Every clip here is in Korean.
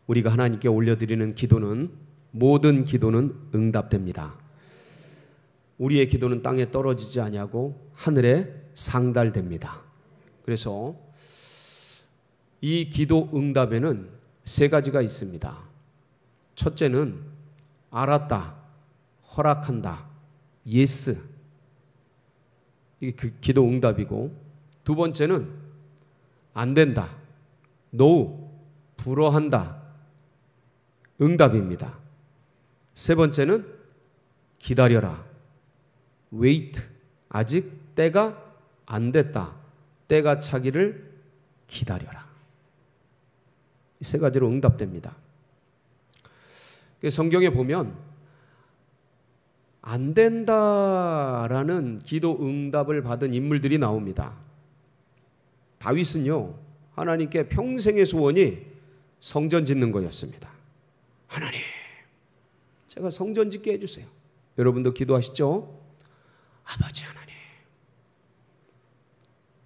우리가 하나님께 올려드리는 기도는, 모든 기도는 응답됩니다. 우리의 기도는 땅에 떨어지지 아니하고 하늘에 상달됩니다. 그래서 이 기도 응답에는 세 가지가 있습니다. 첫째는 알았다, 허락한다, 예스. 이게 그 기도 응답이고, 두 번째는 안 된다, 노, 불허한다, 응답입니다. 세 번째는 기다려라, wait, 아직 때가 안 됐다, 때가 차기를 기다려라. 이 세 가지로 응답됩니다. 성경에 보면 안 된다라는 기도 응답을 받은 인물들이 나옵니다. 다윗은요, 하나님께 평생의 소원이 성전 짓는 거였습니다. 하나님, 제가 성전 짓게 해주세요. 여러분도 기도하시죠? 아버지 하나님,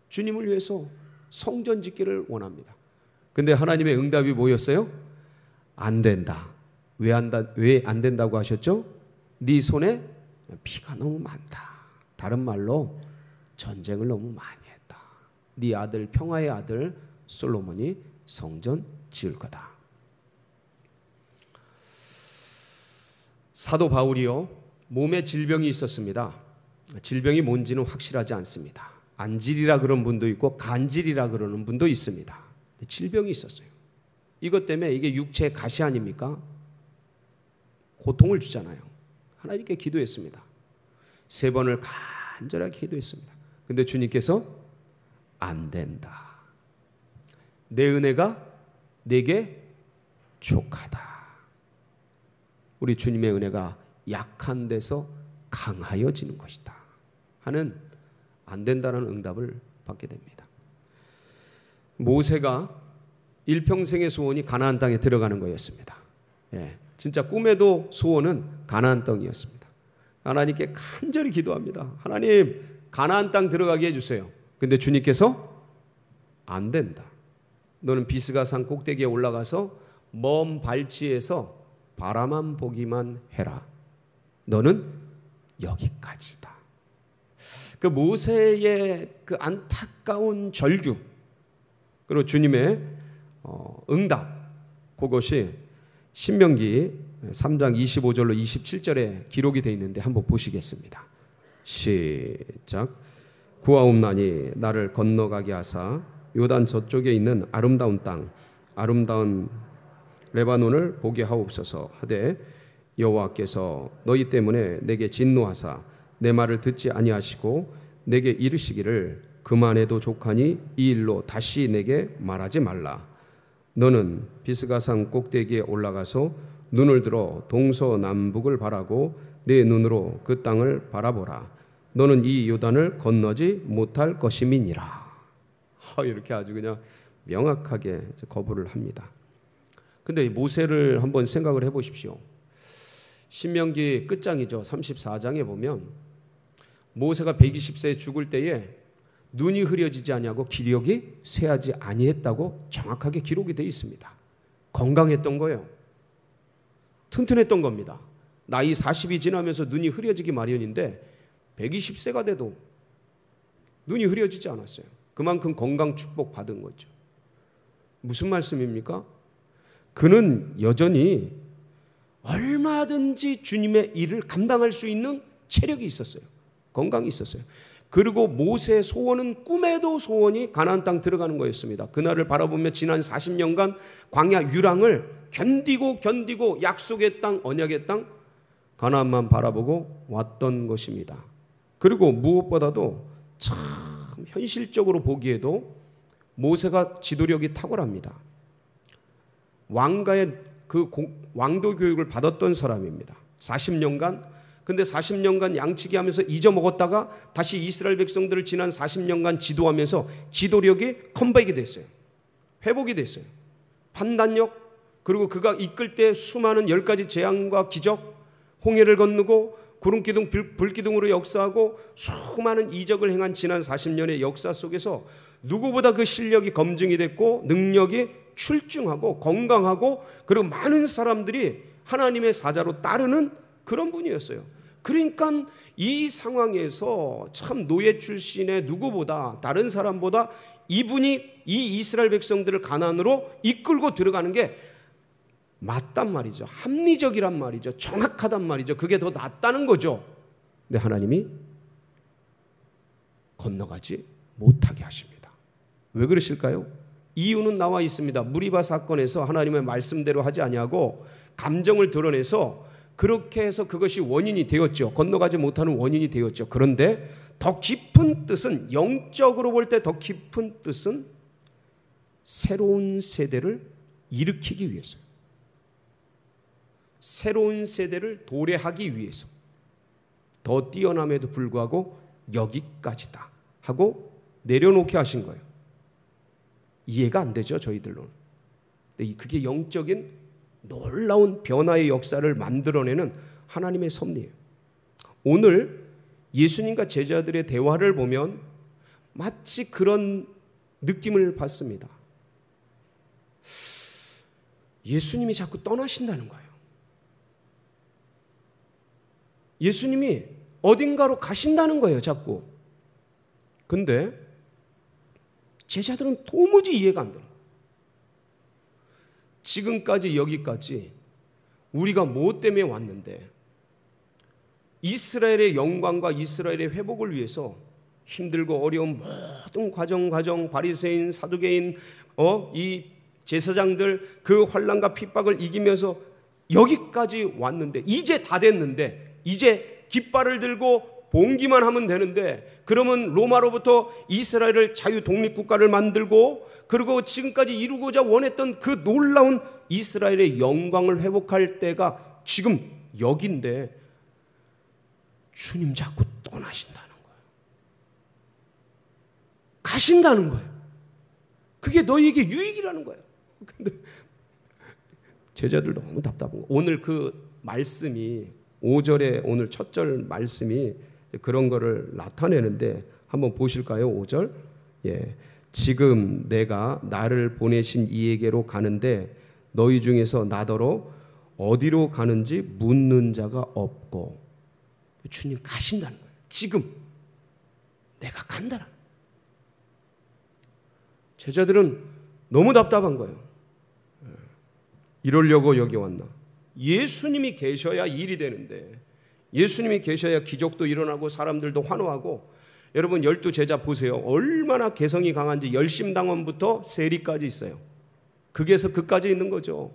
주님을 위해서 성전 짓기를 원합니다. 근데 하나님의 응답이 뭐였어요? 안 된다. 왜 안 된다고 하셨죠? 네 손에 피가 너무 많다. 다른 말로 전쟁을 너무 많이 했다. 네 아들, 평화의 아들 솔로몬이 성전 지을 거다. 사도 바울이요, 몸에 질병이 있었습니다. 질병이 뭔지는 확실하지 않습니다. 안질이라 그런 분도 있고 간질이라 그러는 분도 있습니다. 질병이 있었어요. 이것 때문에 이게 육체의 가시 아닙니까? 고통을 주잖아요. 하나님께 기도했습니다. 3번을 간절하게 기도했습니다. 근데 주님께서 안 된다. 내 은혜가 내게 족하다. 우리 주님의 은혜가 약한 데서 강하여지는 것이다 하는 안 된다는 응답을 받게 됩니다. 모세가 일평생의 소원이 가나안 땅에 들어가는 거였습니다. 진짜 꿈에도 소원은 가나안 땅이었습니다. 하나님께 간절히 기도합니다. 하나님, 가나안 땅 들어가게 해주세요. 근데 주님께서 안 된다. 너는 비스가 산 꼭대기에 올라가서 먼 발치에서 바라만 보기만 해라. 너는 여기까지다. 그 모세의 그 안타까운 절규, 그리고 주님의 응답, 그것이 신명기 3장 25절로 27절에 기록이 되어 있는데 한번 보시겠습니다. 시작. 구하옵나니 나를 건너가게 하사 요단 저쪽에 있는 아름다운 땅, 아름다운 레바논을 보게 하옵소서 하되 여호와께서 너희 때문에 내게 진노하사 내 말을 듣지 아니하시고 내게 이르시기를 그만해도 족하니 이 일로 다시 내게 말하지 말라. 너는 비스가산 꼭대기에 올라가서 눈을 들어 동서남북을 바라고 내 눈으로 그 땅을 바라보라. 너는 이 요단을 건너지 못할 것임이니라. 이렇게 아주 그냥 명확하게 거부를 합니다. 근데 모세를 한번 생각을 해보십시오. 신명기 끝장이죠. 34장에 보면 모세가 120세에 죽을 때에 눈이 흐려지지 아니하고 기력이 쇠하지 아니했다고 정확하게 기록이 되어 있습니다. 건강했던 거예요. 튼튼했던 겁니다. 나이 40이 지나면서 눈이 흐려지기 마련인데 120세가 돼도 눈이 흐려지지 않았어요. 그만큼 건강 축복 받은 거죠. 무슨 말씀입니까? 그는 여전히 얼마든지 주님의 일을 감당할 수 있는 체력이 있었어요. 건강이 있었어요. 그리고 모세의 소원은 꿈에도 소원이 가나안 땅 들어가는 거였습니다. 그날을 바라보며 지난 40년간 광야 유랑을 견디고 약속의 땅, 언약의 땅 가나안만 바라보고 왔던 것입니다. 그리고 무엇보다도 참 현실적으로 보기에도 모세가 지도력이 탁월합니다. 왕가의 그 왕도 교육을 받았던 사람입니다. 40년간. 근데 40년간 양치기 하면서 잊어먹었다가 다시 이스라엘 백성들을 지난 40년간 지도하면서 지도력이 컴백이 됐어요. 회복이 됐어요. 판단력, 그리고 그가 이끌 때 수많은 10가지 재앙과 기적, 홍해를 건너고 구름기둥, 불기둥으로 역사하고 수많은 이적을 행한 지난 40년의 역사 속에서 누구보다 그 실력이 검증이 됐고 능력이 출중하고 건강하고 그리고 많은 사람들이 하나님의 사자로 따르는 그런 분이었어요. 그러니까 이 상황에서 참 노예 출신의 누구보다 다른 사람보다 이분이 이 이스라엘 백성들을 가나안으로 이끌고 들어가는 게 맞단 말이죠. 합리적이란 말이죠. 정확하단 말이죠. 그게 더 낫다는 거죠. 근데 하나님이 건너가지 못하게 하십니다. 왜 그러실까요? 이유는 나와 있습니다. 무리바 사건에서 하나님의 말씀대로 하지 아니하고 감정을 드러내서 그렇게 해서 그것이 원인이 되었죠. 건너가지 못하는 원인이 되었죠. 그런데 더 깊은 뜻은, 영적으로 볼 때 더 깊은 뜻은 새로운 세대를 일으키기 위해서요. 새로운 세대를 도래하기 위해서. 더 뛰어남에도 불구하고 여기까지다 하고 내려놓게 하신 거예요. 이해가 안 되죠, 저희들로는. 근데 그게 영적인 놀라운 변화의 역사를 만들어내는 하나님의 섭리예요. 오늘 예수님과 제자들의 대화를 보면 마치 그런 느낌을 받습니다. 예수님이 자꾸 떠나신다는 거예요. 예수님이 어딘가로 가신다는 거예요, 자꾸. 근데 제자들은 도무지 이해가 안 되는 거예요. 지금까지 여기까지 우리가 뭐 때문에 왔는데 이스라엘의 영광과 이스라엘의 회복을 위해서 힘들고 어려운 모든 과정 바리새인, 사두개인, 이 제사장들 그 환난과 핍박을 이기면서 여기까지 왔는데 이제 다 됐는데 이제 깃발을 들고 봉기만 하면 되는데 그러면 로마로부터 이스라엘을 자유 독립국가를 만들고 그리고 지금까지 이루고자 원했던 그 놀라운 이스라엘의 영광을 회복할 때가 지금 여기인데 주님 자꾸 떠나신다는 거예요. 가신다는 거예요. 그게 너희에게 유익이라는 거예요. 근데 제자들 너무 답답한 거예요. 오늘 그 말씀이 5절에 오늘 첫 절 말씀이 그런 거를 나타내는데 한번 보실까요? 5절. 예. 지금 내가 나를 보내신 이에게로 가는데 너희 중에서 나더러 어디로 가는지 묻는 자가 없고 주님 가신다는 거예요. 지금 내가 간다는 거예요. 제자들은 너무 답답한 거예요. 이러려고 여기 왔나? 예수님이 계셔야 일이 되는데 예수님이 계셔야 기적도 일어나고 사람들도 환호하고 여러분 12제자 보세요. 얼마나 개성이 강한지 열심당원부터 세리까지 있어요. 극에서 극까지 있는 거죠.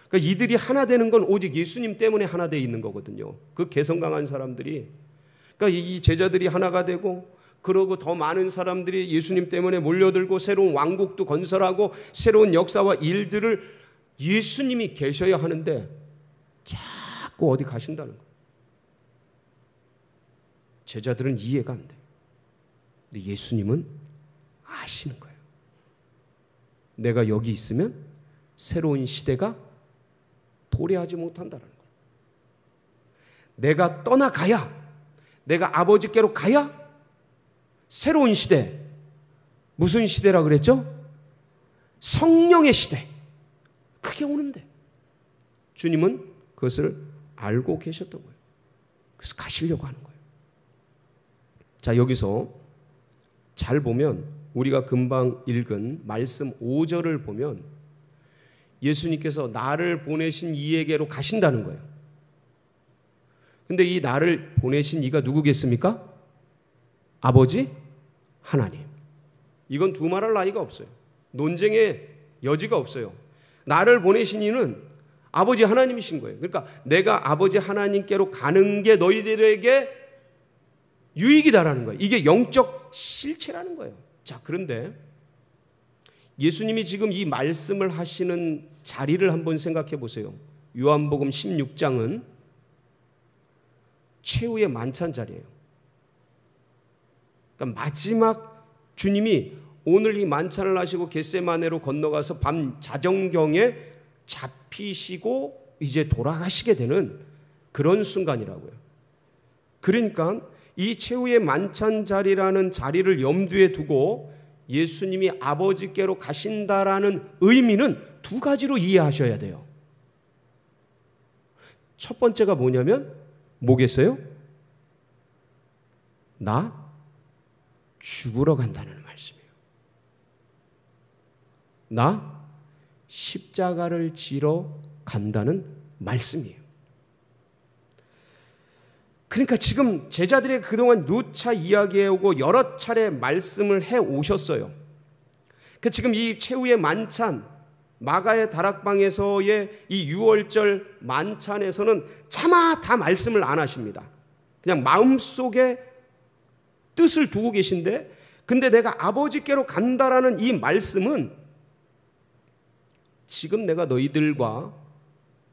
그러니까 이들이 하나 되는 건 오직 예수님 때문에 하나 돼 있는 거거든요. 그 개성 강한 사람들이. 그러니까 이 제자들이 하나가 되고 그러고 더 많은 사람들이 예수님 때문에 몰려들고 새로운 왕국도 건설하고 새로운 역사와 일들을 예수님이 계셔야 하는데 자꾸 어디 가신다는 거예요. 제자들은 이해가 안 돼요. 근데 예수님은 아시는 거예요. 내가 여기 있으면 새로운 시대가 도래하지 못한다는 거예요. 내가 떠나가야, 내가 아버지께로 가야 새로운 시대, 무슨 시대라 그랬죠? 성령의 시대. 그게 오는데 주님은 그것을 알고 계셨던 거예요. 그래서 가시려고 하는 거예요. 자, 여기서 잘 보면 우리가 금방 읽은 말씀 5절을 보면 예수님께서 나를 보내신 이에게로 가신다는 거예요. 근데 이 나를 보내신 이가 누구겠습니까? 아버지 하나님. 이건 두말할 나위가 없어요. 논쟁의 여지가 없어요. 나를 보내신 이는 아버지 하나님이신 거예요. 그러니까 내가 아버지 하나님께로 가는 게 너희들에게 유익이다라는 거예요. 이게 영적 실체라는 거예요. 자, 그런데 예수님이 지금 이 말씀을 하시는 자리를 한번 생각해 보세요. 요한복음 16장은 최후의 만찬 자리예요. 그러니까 마지막 주님이 오늘 이 만찬을 하시고 겟세마네로 건너가서 밤 자정경에 잡히시고 이제 돌아가시게 되는 그런 순간이라고요. 그러니까 이 최후의 만찬 자리라는 자리를 염두에 두고 예수님이 아버지께로 가신다라는 의미는 두 가지로 이해하셔야 돼요. 첫 번째가 뭐겠어요? 나 죽으러 간다는 말씀이에요. 나 십자가를 지러 간다는 말씀이에요. 그러니까 지금 제자들이 그동안 누차 이야기해오고 여러 차례 말씀을 해오셨어요. 지금 이 최후의 만찬, 마가의 다락방에서의 이 유월절 만찬에서는 차마 다 말씀을 안 하십니다. 그냥 마음속에 뜻을 두고 계신데, 근데 내가 아버지께로 간다라는 이 말씀은 지금 내가 너희들과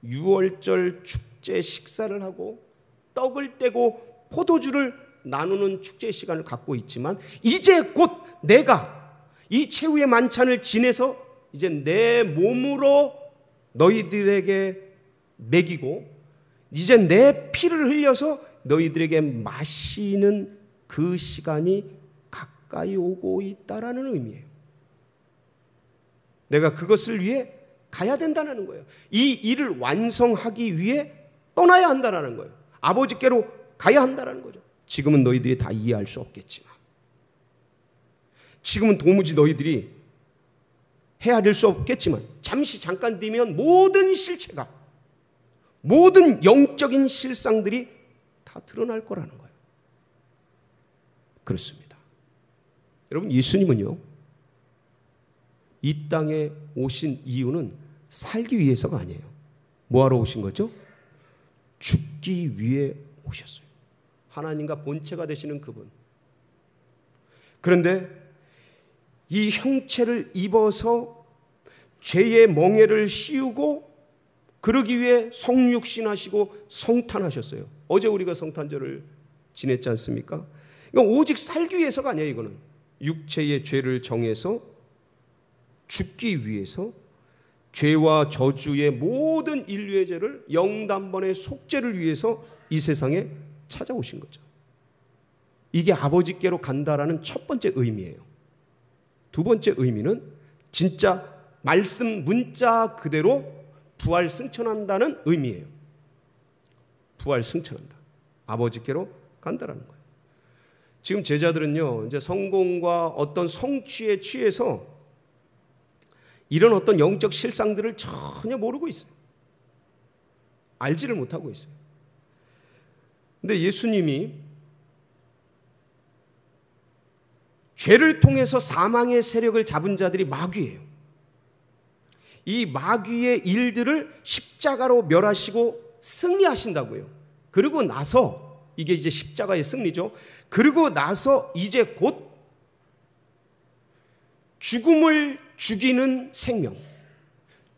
유월절 축제 식사를 하고 떡을 떼고 포도주를 나누는 축제 시간을 갖고 있지만, 이제 곧 내가 이 최후의 만찬을 지내서 이제 내 몸으로 너희들에게 먹이고 이제 내 피를 흘려서 너희들에게 마시는 그 시간이 가까이 오고 있다라는 의미예요. 내가 그것을 위해 가야 된다는 거예요. 이 일을 완성하기 위해 떠나야 한다는 거예요. 아버지께로 가야 한다는 거죠. 지금은 너희들이 다 이해할 수 없겠지만, 지금은 도무지 너희들이 헤아릴 수 없겠지만, 잠깐 뒤면 모든 실체가, 모든 영적인 실상들이 다 드러날 거라는 거예요. 그렇습니다. 여러분, 예수님은요, 이 땅에 오신 이유는 살기 위해서가 아니에요. 뭐하러 오신 거죠? 죽기 위해 오셨어요. 하나님과 본체가 되시는 그분. 그런데 이 형체를 입어서 죄의 멍에를 씌우고 그러기 위해 성육신하시고 성탄하셨어요. 어제 우리가 성탄절을 지냈지 않습니까? 이건 오직 살기 위해서가 아니에요. 이거는 육체의 죄를 정해서 죽기 위해서 죄와 저주의 모든 인류의 죄를 영단번의 속죄를 위해서 이 세상에 찾아오신 거죠. 이게 아버지께로 간다라는 첫 번째 의미예요. 두 번째 의미는 진짜 말씀 문자 그대로 부활 승천한다는 의미예요. 부활 승천한다. 아버지께로 간다라는 거예요. 지금 제자들은요, 이제 성공과 어떤 성취에 취해서 이런 어떤 영적 실상들을 전혀 모르고 있어요. 알지를 못하고 있어요. 근데 예수님이 죄를 통해서 사망의 세력을 잡은 자들이 마귀예요. 이 마귀의 일들을 십자가로 멸하시고 승리하신다고요. 그리고 나서, 이게 이제 십자가의 승리죠. 그리고 나서 이제 곧 죽음을 죽이는 생명,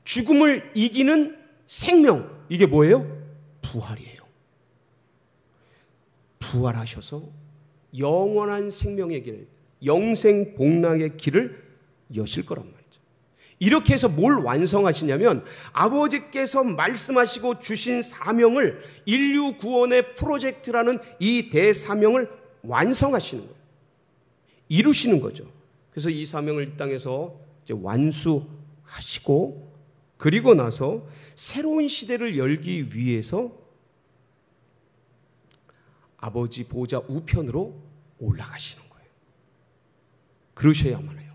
죽음을 이기는 생명, 이게 뭐예요? 부활이에요. 부활하셔서 영원한 생명의 길, 영생 복락의 길을 여실 거란 말이죠. 이렇게 해서 뭘 완성하시냐면, 아버지께서 말씀하시고 주신 사명을, 인류 구원의 프로젝트라는 이 대사명을 완성하시는 거예요. 이루시는 거죠. 그래서 이 사명을 이 땅에서 이제 완수하시고, 그리고 나서 새로운 시대를 열기 위해서 아버지 보좌 우편으로 올라가시는 거예요. 그러셔야만 해요.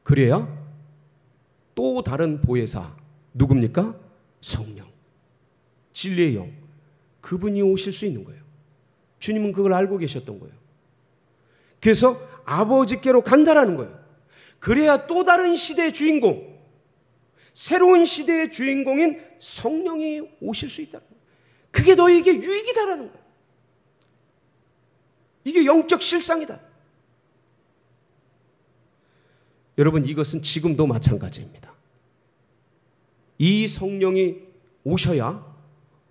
그래야 또 다른 보혜사, 누굽니까? 성령, 진리의 영, 그분이 오실 수 있는 거예요. 주님은 그걸 알고 계셨던 거예요. 그래서 아버지께로 간다라는 거예요. 그래야 또 다른 시대의 주인공, 새로운 시대의 주인공인 성령이 오실 수 있다는 거예요. 그게 너에게 유익이다라는 거예요. 이게 영적 실상이다. 여러분, 이것은 지금도 마찬가지입니다. 이 성령이 오셔야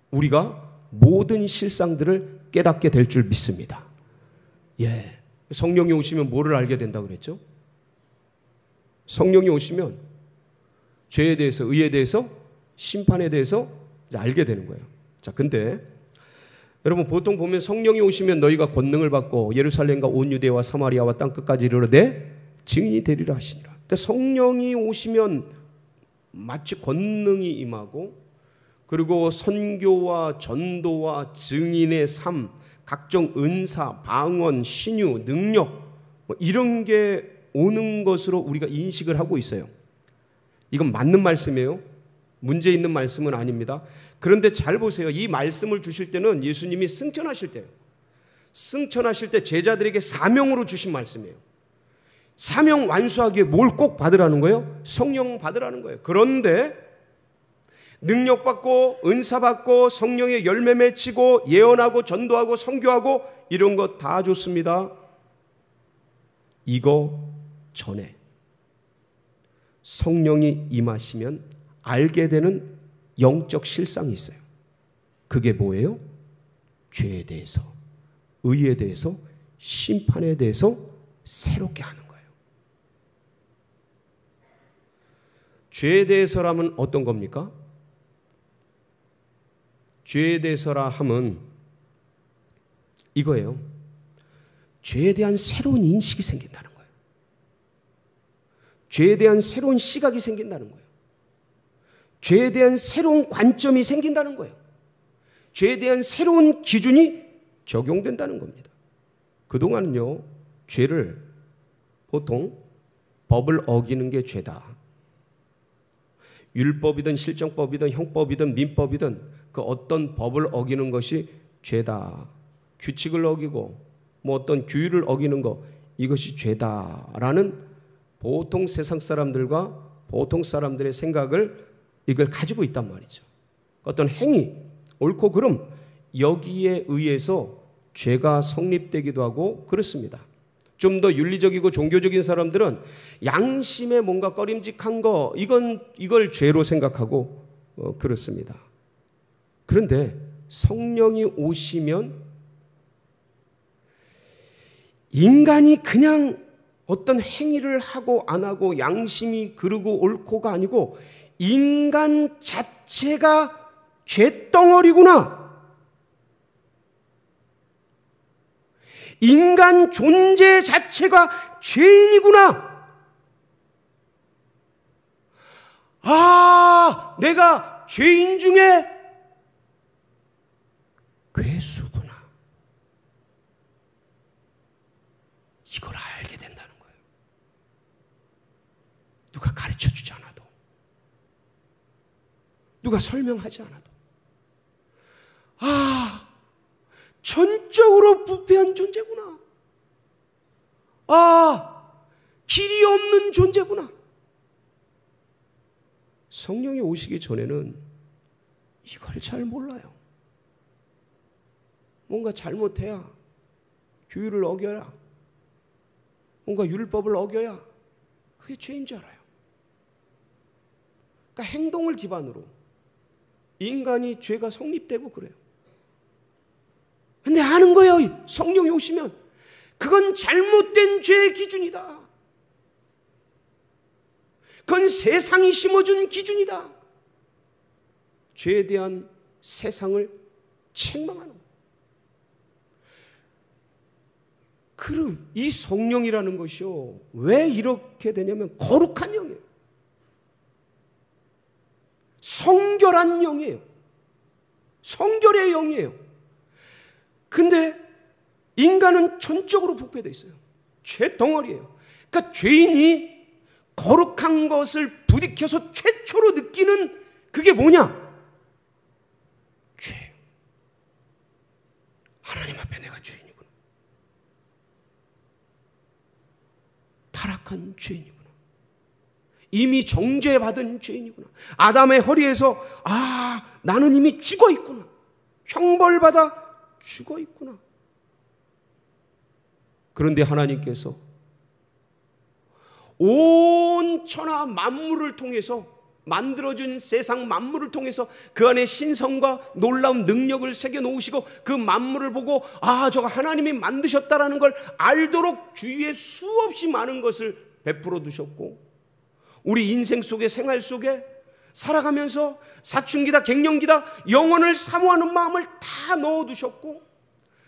우리가 모든 실상들을 깨닫게 될 줄 믿습니다. 예, 성령이 오시면 뭐를 알게 된다고 그랬죠? 성령이 오시면 죄에 대해서, 의에 대해서, 심판에 대해서 이제 알게 되는 거예요. 자, 근데 여러분, 보통 보면 성령이 오시면 너희가 권능을 받고 예루살렘과 온 유대와 사마리아와 땅 끝까지 이르러되 증인이 되리라 하시니라. 그러니까 성령이 오시면 마치 권능이 임하고, 그리고 선교와 전도와 증인의 삶, 각종 은사, 방언, 신유, 능력 이런 게 오는 것으로 우리가 인식을 하고 있어요. 이건 맞는 말씀이에요. 문제 있는 말씀은 아닙니다. 그런데 잘 보세요. 이 말씀을 주실 때는 예수님이 승천하실 때예요. 승천하실 때 제자들에게 사명으로 주신 말씀이에요. 사명 완수하기 위해 뭘 꼭 받으라는 거예요? 성령 받으라는 거예요. 그런데 능력 받고 은사 받고 성령의 열매 맺히고 예언하고 전도하고 선교하고 이런 거 다 좋습니다. 이거 전에 성령이 임하시면 알게 되는 영적 실상이 있어요. 그게 뭐예요? 죄에 대해서, 의에 대해서, 심판에 대해서 새롭게 하는 거예요. 죄에 대해서라면 어떤 겁니까? 죄에 대해서라 함은 이거예요. 죄에 대한 새로운 인식이 생긴다는 거예요. 죄에 대한 새로운 시각이 생긴다는 거예요. 죄에 대한 새로운 관점이 생긴다는 거예요. 죄에 대한 새로운 기준이 적용된다는 겁니다. 그동안은요, 죄를 보통 법을 어기는 게 죄다. 율법이든 실정법이든 형법이든 민법이든 그 어떤 법을 어기는 것이 죄다. 규칙을 어기고 뭐 어떤 규율을 어기는 것, 이것이 죄다라는 보통 세상 사람들과 보통 사람들의 생각을 이걸 가지고 있단 말이죠. 어떤 행위, 옳고 그름, 여기에 의해서 죄가 성립되기도 하고 그렇습니다. 좀 더 윤리적이고 종교적인 사람들은 양심에 뭔가 꺼림직한 거, 이걸 죄로 생각하고 그렇습니다. 그런데 성령이 오시면 인간이 그냥 어떤 행위를 하고 안 하고 양심이 그르고 옳고가 아니고 인간 자체가 죄덩어리구나. 인간 존재 자체가 죄인이구나. 아, 내가 죄인 중에 괴수구나. 이걸 알게 된다는 거예요. 누가 가르쳐주지 않아도, 누가 설명하지 않아도, 아, 전적으로 부패한 존재구나. 아, 길이 없는 존재구나. 성령이 오시기 전에는 이걸 잘 몰라요. 뭔가 잘못해야, 규율을 어겨야, 뭔가 율법을 어겨야 그게 죄인 줄 알아요. 그러니까 행동을 기반으로 인간이 죄가 성립되고 그래요. 근데 아는 거예요. 성령이 오시면 그건 잘못된 죄의 기준이다. 그건 세상이 심어준 기준이다. 죄에 대한 세상을 책망하는 거예요. 그럼 이 성령이라는 것이요, 왜 이렇게 되냐면 거룩한 영이에요. 성결한 영이에요. 성결의 영이에요. 근데 인간은 전적으로 부패되어 있어요. 죄 덩어리예요. 그러니까 죄인이 거룩한 것을 부딪혀서 최초로 느끼는 그게 뭐냐? 죄. 하나님 앞에 내가 죄인이구나. 타락한 죄인이구나. 이미 정죄받은 죄인이구나. 아담의 허리에서 나는 이미 죽어 있구나. 형벌받아 죽어 있구나. 그런데 하나님께서 온 천하 만물을 통해서 만들어준 세상 만물을 통해서 그 안에 신성과 놀라운 능력을 새겨놓으시고 그 만물을 보고 저거 하나님이 만드셨다라는 걸 알도록 주위에 수없이 많은 것을 베풀어 두셨고, 우리 인생 속에, 생활 속에 살아가면서 사춘기다 갱년기다 영혼을 사모하는 마음을 다 넣어두셨고,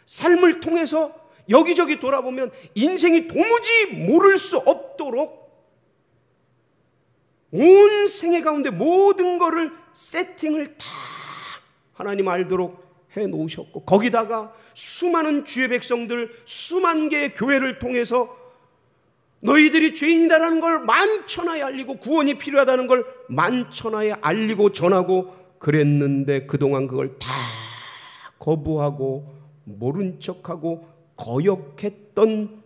삶을 통해서 여기저기 돌아보면 인생이 도무지 모를 수 없도록 온 생애 가운데 모든 것을 세팅을 다 하나님 알도록 해놓으셨고, 거기다가 수많은 주의 백성들, 수만 개의 교회를 통해서 너희들이 죄인이다라는 걸 만천하에 알리고 구원이 필요하다는 걸 만천하에 알리고 전하고 그랬는데, 그동안 그걸 다 거부하고 모른 척하고 거역했던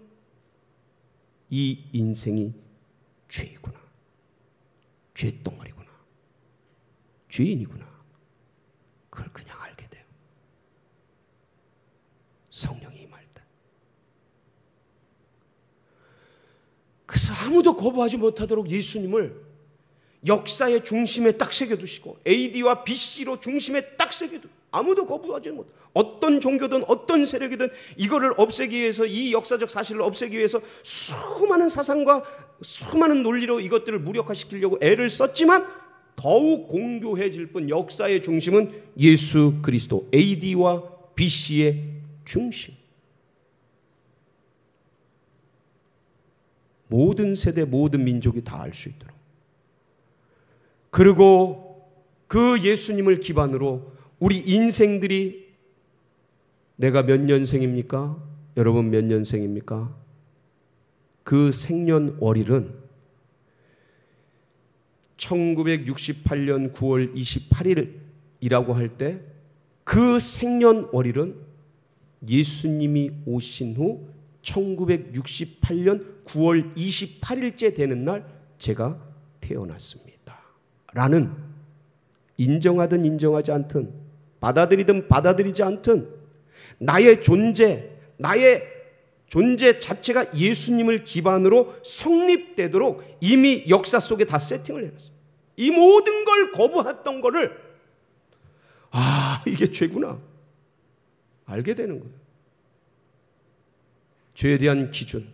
이 인생이 죄이구나, 죄덩어리구나, 죄인이구나, 그걸 그냥 알게 돼요. 성령이 임할 때. 그래서 아무도 거부하지 못하도록 예수님을 역사의 중심에 딱 새겨두시고, AD와 BC로 중심에 딱 새겨두고, 아무도 거부하지 못. 어떤 종교든 어떤 세력이든 이거를 없애기 위해서, 이 역사적 사실을 없애기 위해서 수많은 사상과 수많은 논리로 이것들을 무력화시키려고 애를 썼지만 더욱 공교해질 뿐, 역사의 중심은 예수 그리스도, AD와 BC의 중심. 모든 세대, 모든 민족이 다 알 수 있도록. 그리고 그 예수님을 기반으로 우리 인생들이, 내가 몇 년생입니까? 여러분 몇 년생입니까? 그 생년월일은 1968년 9월 28일이라고 할 때, 그 생년월일은 예수님이 오신 후 1968년 9월 28일째 되는 날 제가 태어났습니다 라는, 인정하든 인정하지 않든, 받아들이든 받아들이지 않든, 나의 존재 자체가 예수님을 기반으로 성립되도록 이미 역사 속에 다 세팅을 해놨어요. 이 모든 걸 거부했던 거를, 아, 이게 죄구나 알게 되는 거예요. 죄에 대한 기준,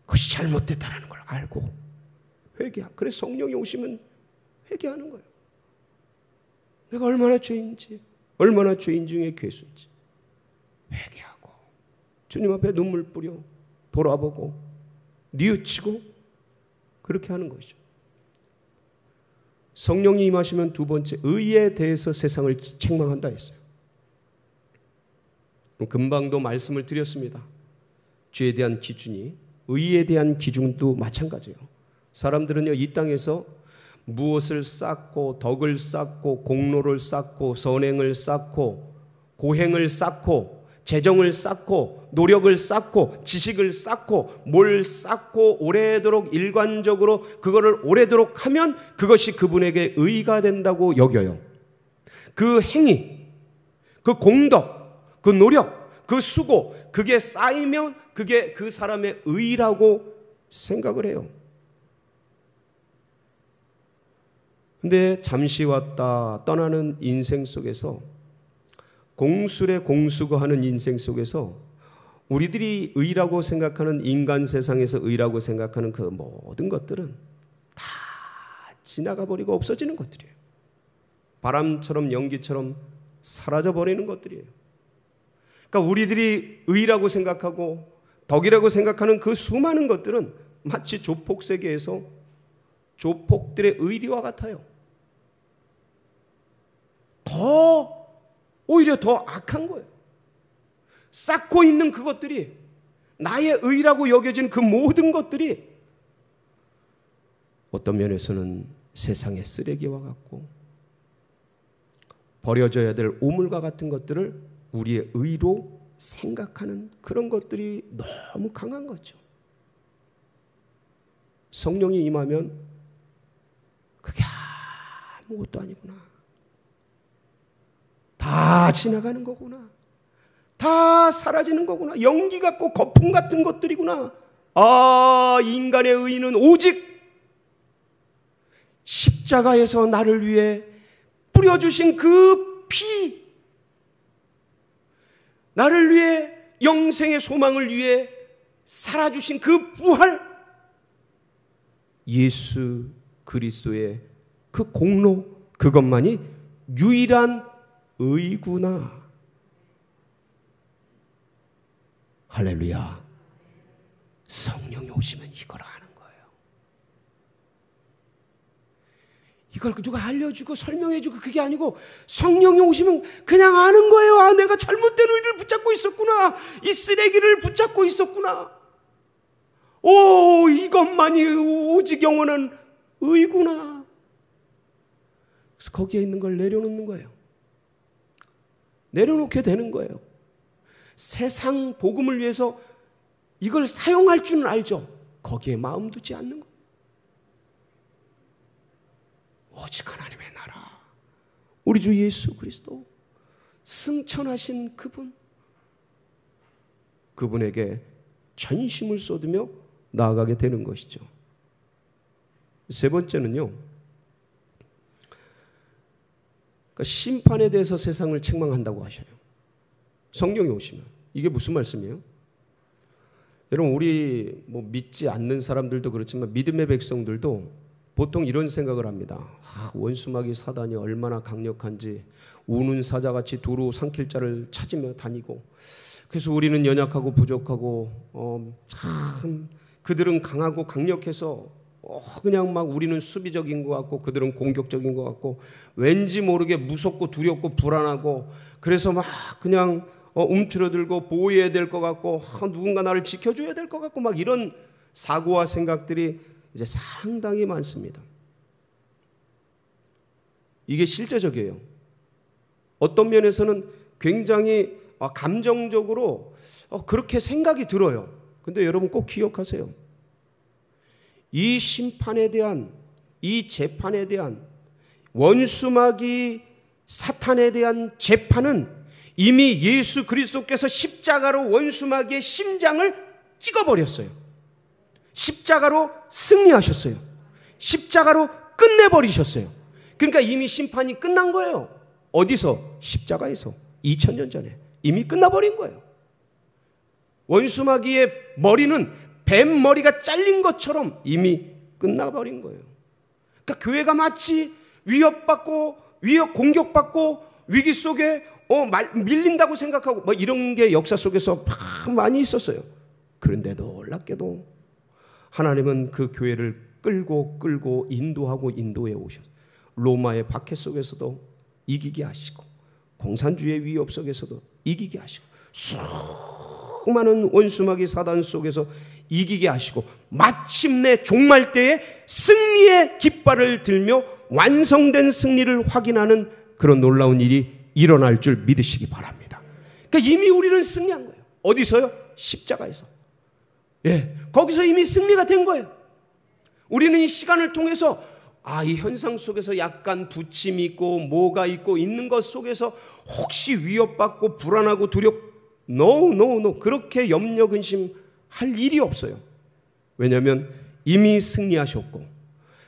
그것이 잘못됐다는 걸 알고 회개하고, 그래서 성령이 오시면 회개하는 거예요. 내가 얼마나 죄인지, 얼마나 죄인 중에 괴수인지 회개하고 주님 앞에 눈물 뿌려 돌아보고 뉘우치고 그렇게 하는 것이죠. 성령이 임하시면 두 번째, 의에 대해서 세상을 책망한다 했어요. 금방도 말씀을 드렸습니다. 죄에 대한 기준이, 의에 대한 기준도 마찬가지예요. 사람들은요, 이 땅에서 무엇을 쌓고 덕을 쌓고 공로를 쌓고 선행을 쌓고 고행을 쌓고 재정을 쌓고 노력을 쌓고 지식을 쌓고 뭘 쌓고 오래도록 일관적으로 그거를 오래도록 하면 그것이 그분에게 의가 된다고 여겨요. 그 행위, 그 공덕, 그 노력, 그 수고, 그게 쌓이면 그게 그 사람의 의라고 생각을 해요. 근데 잠시 왔다 떠나는 인생 속에서, 공술에 공수거하는 인생 속에서 우리들이 의라고 생각하는, 인간 세상에서 의라고 생각하는 그 모든 것들은 다 지나가 버리고 없어지는 것들이에요. 바람처럼 연기처럼 사라져 버리는 것들이에요. 그러니까 우리들이 의라고 생각하고 덕이라고 생각하는 그 수많은 것들은 마치 조폭 세계에서 조폭들의 의리와 같아요. 오히려 더 악한 거예요. 쌓고 있는 그것들이, 나의 의라고 여겨진 그 모든 것들이 어떤 면에서는 세상의 쓰레기와 같고 버려져야 될 오물과 같은 것들을 우리의 의로 생각하는 그런 것들이 너무 강한 거죠. 성령이 임하면 그게 아무것도 아니구나, 다 지나가는 거구나, 다 사라지는 거구나, 연기 같고 거품 같은 것들이구나. 아, 인간의 의는 오직 십자가에서 나를 위해 뿌려주신 그 피, 나를 위해 영생의 소망을 위해 살아주신 그 부활, 예수 그리스도의 그 공로, 그것만이 유일한 의구나. 할렐루야. 성령이 오시면 이걸 아는 거예요. 이걸 누가 알려주고 설명해주고 그게 아니고 성령이 오시면 그냥 아는 거예요. 아, 내가 잘못된 의를 붙잡고 있었구나. 이 쓰레기를 붙잡고 있었구나. 오, 이것만이 오직 영원한 의구나. 그래서 거기에 있는 걸 내려놓는 거예요. 내려놓게 되는 거예요. 세상 복음을 위해서 이걸 사용할 줄은 알죠. 거기에 마음 두지 않는 거예요. 오직 하나님의 나라, 우리 주 예수 그리스도, 승천하신 그분, 그분에게 전심을 쏟으며 나아가게 되는 것이죠. 세 번째는요, 그러니까 심판에 대해서 세상을 책망한다고 하셔요. 성령이 오시면. 이게 무슨 말씀이에요? 여러분, 우리 믿지 않는 사람들도 그렇지만 믿음의 백성들도 보통 이런 생각을 합니다. 원수마귀 사단이 얼마나 강력한지 우는 사자같이 두루 삼킬 자를 찾으며 다니고, 그래서 우리는 연약하고 부족하고 참 그들은 강하고 강력해서 그냥 막 우리는 수비적인 것 같고 그들은 공격적인 것 같고 왠지 모르게 무섭고 두렵고 불안하고, 그래서 막 그냥 움츠러들고 보호해야 될 것 같고 누군가 나를 지켜줘야 될 것 같고 막 이런 사고와 생각들이 이제 상당히 많습니다. 이게 실제적이에요. 어떤 면에서는 굉장히 감정적으로 그렇게 생각이 들어요. 근데 여러분 꼭 기억하세요. 이 심판에 대한, 이 재판에 대한, 원수마귀 사탄에 대한 재판은 이미 예수 그리스도께서 십자가로 원수마귀의 심장을 찍어버렸어요. 십자가로 승리하셨어요. 십자가로 끝내버리셨어요. 그러니까 이미 심판이 끝난 거예요. 어디서? 십자가에서. 2000년 전에 이미 끝나버린 거예요. 원수마귀의 머리는 뱀 머리가 잘린 것처럼 이미 끝나버린 거예요. 그러니까 교회가 마치 공격받고 위기 속에 밀린다고 생각하고 뭐 이런 게 역사 속에서 많이 있었어요. 그런데 놀랍게도 하나님은 그 교회를 끌고 인도하고 인도해 오셨어요. 로마의 박해 속에서도 이기게 하시고 공산주의 위협 속에서도 이기게 하시고 수많은 원수마귀 사단 속에서 이기게 하시고 마침내 종말 때에 승리의 깃발을 들며 완성된 승리를 확인하는 그런 놀라운 일이 일어날 줄 믿으시기 바랍니다. 그러니까 이미 우리는 승리한 거예요. 어디서요? 십자가에서. 거기서 이미 승리가 된 거예요. 우리는 이 시간을 통해서 이 현상 속에서 약간 부침이 있고 뭐가 있고 있는 것 속에서 혹시 위협받고 불안하고 No. 그렇게 염려 근심할 일이 없어요. 왜냐하면 이미 승리하셨고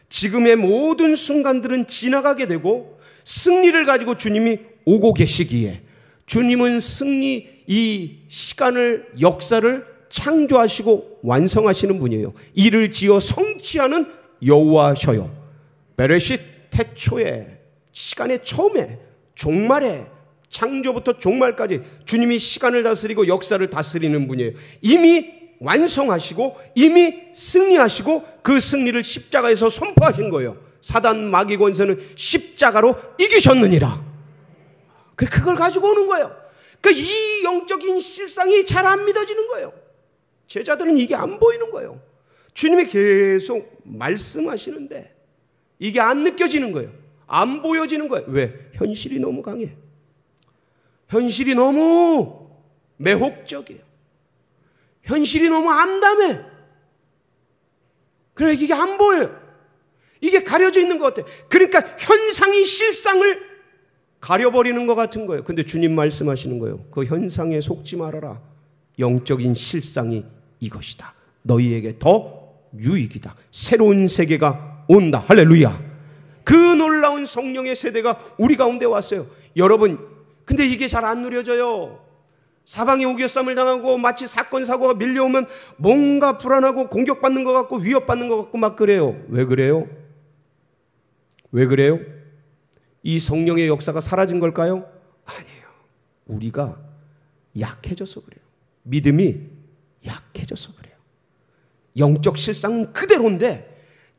지금의 모든 순간들은 지나가게 되고 승리를 가지고 주님이 오고 계시기에 주님은 이 시간을, 역사를 창조하시고 완성하시는 분이에요. 이를 지어 성취하는 여호와셔요. 베레쉿 태초에, 시간의 처음에, 종말에, 창조부터 종말까지 주님이 시간을 다스리고 역사를 다스리는 분이에요. 이미 완성하시고 이미 승리하시고 그 승리를 십자가에서 선포하신 거예요. 사단 마귀 권세는 십자가로 이기셨느니라. 그걸 가지고 오는 거예요. 그러니까 이 영적인 실상이 잘 안 믿어지는 거예요. 제자들은 이게 안 보이는 거예요. 주님이 계속 말씀하시는데 이게 안 느껴지는 거예요. 안 보여지는 거예요. 왜? 현실이 너무 강해. 현실이 너무 매혹적이에요. 현실이 너무 암담해. 그래, 이게 안 보여요. 이게 가려져 있는 것 같아요. 그러니까 현상이 실상을 가려버리는 것 같은 거예요. 근데 주님 말씀하시는 거예요. 그 현상에 속지 말아라. 영적인 실상이 이것이다. 너희에게 더 유익이다. 새로운 세계가 온다. 할렐루야. 그 놀라운 성령의 세대가 우리 가운데 왔어요. 여러분, 근데 이게 잘 안 누려져요. 사방에 우겨쌈을 당하고 마치 사건 사고가 밀려오면 뭔가 불안하고 공격받는 것 같고 위협받는 것 같고 막 그래요. 왜 그래요? 왜 그래요? 이 성령의 역사가 사라진 걸까요? 아니에요. 우리가 약해져서 그래요. 믿음이 약해져서 그래요. 영적 실상은 그대로인데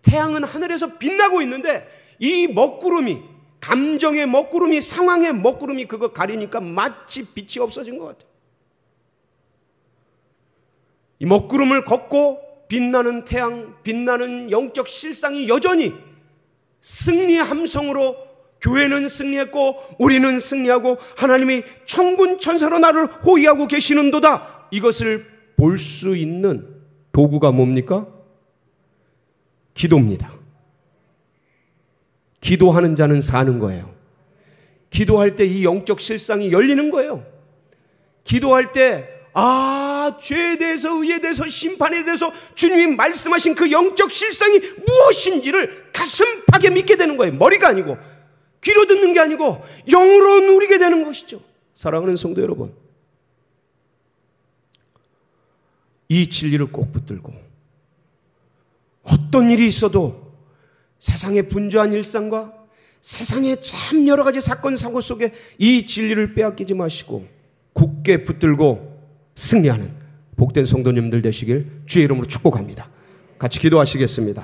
태양은 하늘에서 빛나고 있는데 이 먹구름이, 감정의 먹구름이, 상황의 먹구름이 그거 가리니까 마치 빛이 없어진 것 같아요. 이 먹구름을 걷고 빛나는 태양, 빛나는 영적 실상이 여전히 승리의 함성으로 교회는 승리했고 우리는 승리하고 하나님이 천군 천사로 나를 호위하고 계시는도다. 이것을 볼 수 있는 도구가 뭡니까? 기도입니다. 기도하는 자는 사는 거예요. 기도할 때 이 영적 실상이 열리는 거예요. 기도할 때 죄에 대해서, 의에 대해서, 심판에 대해서 주님이 말씀하신 그 영적 실상이 무엇인지를 가슴팍에 믿게 되는 거예요. 머리가 아니고, 귀로 듣는 게 아니고 영으로 누리게 되는 것이죠. 사랑하는 성도 여러분, 이 진리를 꼭 붙들고 어떤 일이 있어도 세상의 분주한 일상과 세상의 참 여러 가지 사건 사고 속에 이 진리를 빼앗기지 마시고 굳게 붙들고 승리하는 복된 성도님들 되시길 주의 이름으로 축복합니다. 같이 기도하시겠습니다.